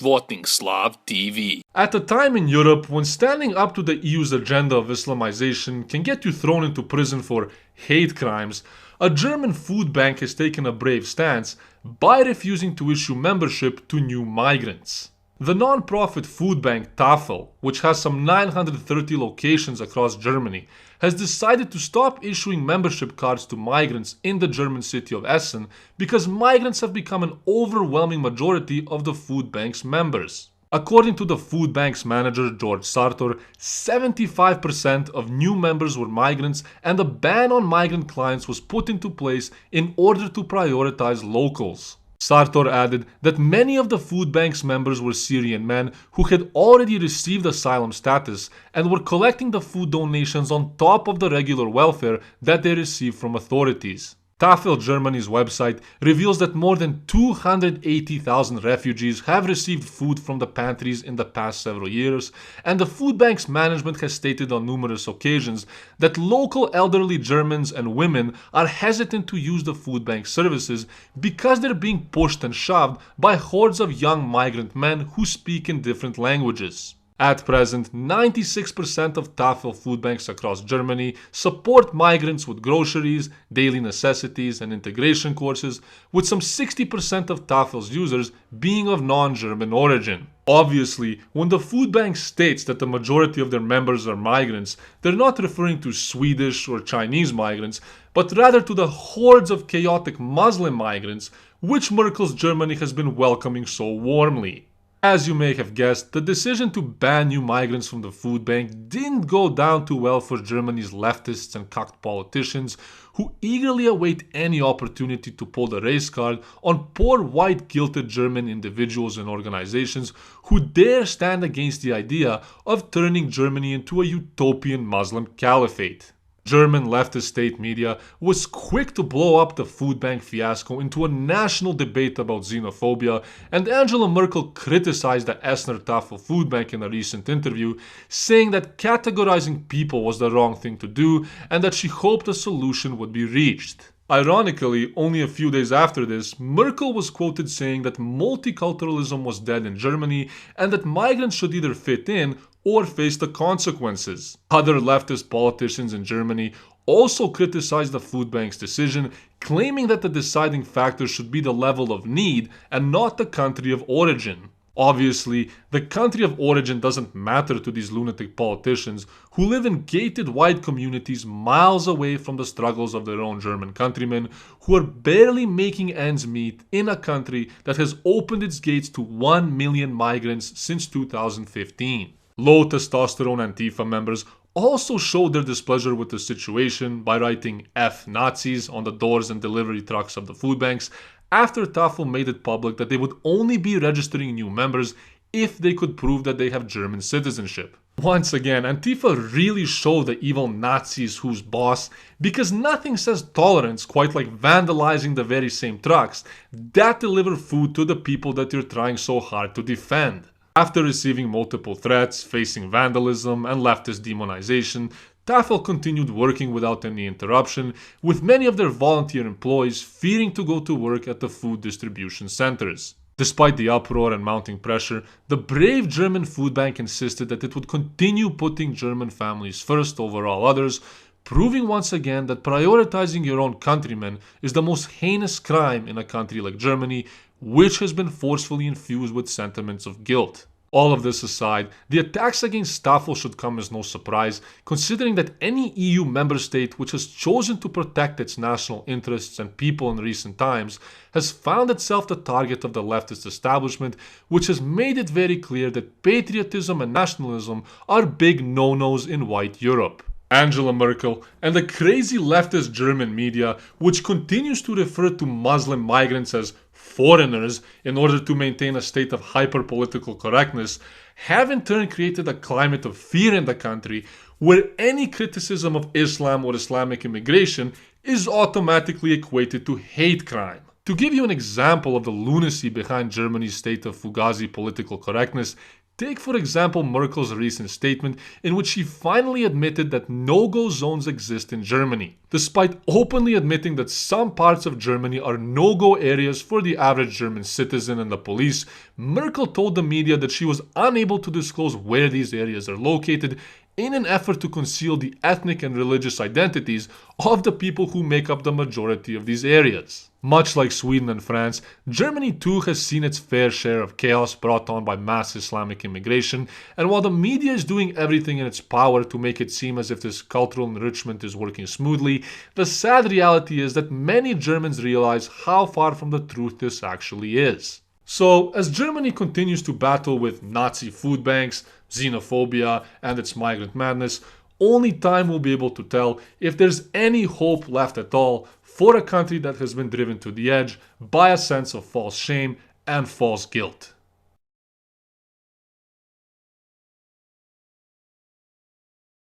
Voting Slav TV. At a time in Europe when standing up to the EU's agenda of Islamization can get you thrown into prison for hate crimes, a German food bank has taken a brave stance by refusing to issue membership to new migrants. The non-profit food bank Tafel, which has some 930 locations across Germany, has decided to stop issuing membership cards to migrants in the German city of Essen because migrants have become an overwhelming majority of the food bank's members. According to the food bank's manager George Sartor, 75% of new members were migrants, and a ban on migrant clients was put into place in order to prioritize locals. Sartor added that many of the food bank's members were Syrian men who had already received asylum status and were collecting the food donations on top of the regular welfare that they received from authorities. Tafel Germany's website reveals that more than 280,000 refugees have received food from the pantries in the past several years, and the food bank's management has stated on numerous occasions that local elderly Germans and women are hesitant to use the food bank services because they're being pushed and shoved by hordes of young migrant men who speak in different languages. At present, 96% of Tafel food banks across Germany support migrants with groceries, daily necessities, and integration courses, with some 60% of Tafel's users being of non-German origin. Obviously, when the food bank states that the majority of their members are migrants, they're not referring to Swedish or Chinese migrants, but rather to the hordes of chaotic Muslim migrants, which Merkel's Germany has been welcoming so warmly. As you may have guessed, the decision to ban new migrants from the food bank didn't go down too well for Germany's leftists and cocked politicians, who eagerly await any opportunity to pull the race card on poor white guilted German individuals and organizations who dare stand against the idea of turning Germany into a utopian Muslim caliphate. German leftist state media was quick to blow up the food bank fiasco into a national debate about xenophobia, and Angela Merkel criticized the Essener Tafel food bank in a recent interview, saying that categorizing people was the wrong thing to do and that she hoped a solution would be reached. Ironically, only a few days after this, Merkel was quoted saying that multiculturalism was dead in Germany and that migrants should either fit in or face the consequences. Other leftist politicians in Germany also criticized the food bank's decision, claiming that the deciding factor should be the level of need and not the country of origin. Obviously, the country of origin doesn't matter to these lunatic politicians who live in gated white communities miles away from the struggles of their own German countrymen who are barely making ends meet in a country that has opened its gates to 1 million migrants since 2015. Low testosterone Antifa members also showed their displeasure with the situation by writing F Nazis on the doors and delivery trucks of the food banks after Tafel made it public that they would only be registering new members if they could prove that they have German citizenship. Once again, Antifa really showed the evil Nazis who's boss, because nothing says tolerance quite like vandalizing the very same trucks that deliver food to the people that you're trying so hard to defend. After receiving multiple threats, facing vandalism, and leftist demonization, Tafel continued working without any interruption, with many of their volunteer employees fearing to go to work at the food distribution centers. Despite the uproar and mounting pressure, the brave German food bank insisted that it would continue putting German families first over all others, proving once again that prioritizing your own countrymen is the most heinous crime in a country like Germany, which has been forcefully infused with sentiments of guilt. All of this aside, the attacks against Tafel should come as no surprise, considering that any EU member state which has chosen to protect its national interests and people in recent times has found itself the target of the leftist establishment, which has made it very clear that patriotism and nationalism are big no-nos in white Europe. Angela Merkel and the crazy leftist German media, which continues to refer to Muslim migrants as foreigners in order to maintain a state of hyper-political correctness, have in turn created a climate of fear in the country where any criticism of Islam or Islamic immigration is automatically equated to hate crime. To give you an example of the lunacy behind Germany's state of fugazi political correctness, Take, for example, Merkel's recent statement in which she finally admitted that no-go zones exist in Germany. Despite openly admitting that some parts of Germany are no-go areas for the average German citizen and the police, Merkel told the media that she was unable to disclose where these areas are located in an effort to conceal the ethnic and religious identities of the people who make up the majority of these areas. Much like Sweden and France, Germany too has seen its fair share of chaos brought on by mass Islamic immigration, and while the media is doing everything in its power to make it seem as if this cultural enrichment is working smoothly, the sad reality is that many Germans realize how far from the truth this actually is. So, as Germany continues to battle with Nazi food banks, xenophobia, and its migrant madness, only time will be able to tell if there's any hope left at all for a country that has been driven to the edge by a sense of false shame and false guilt.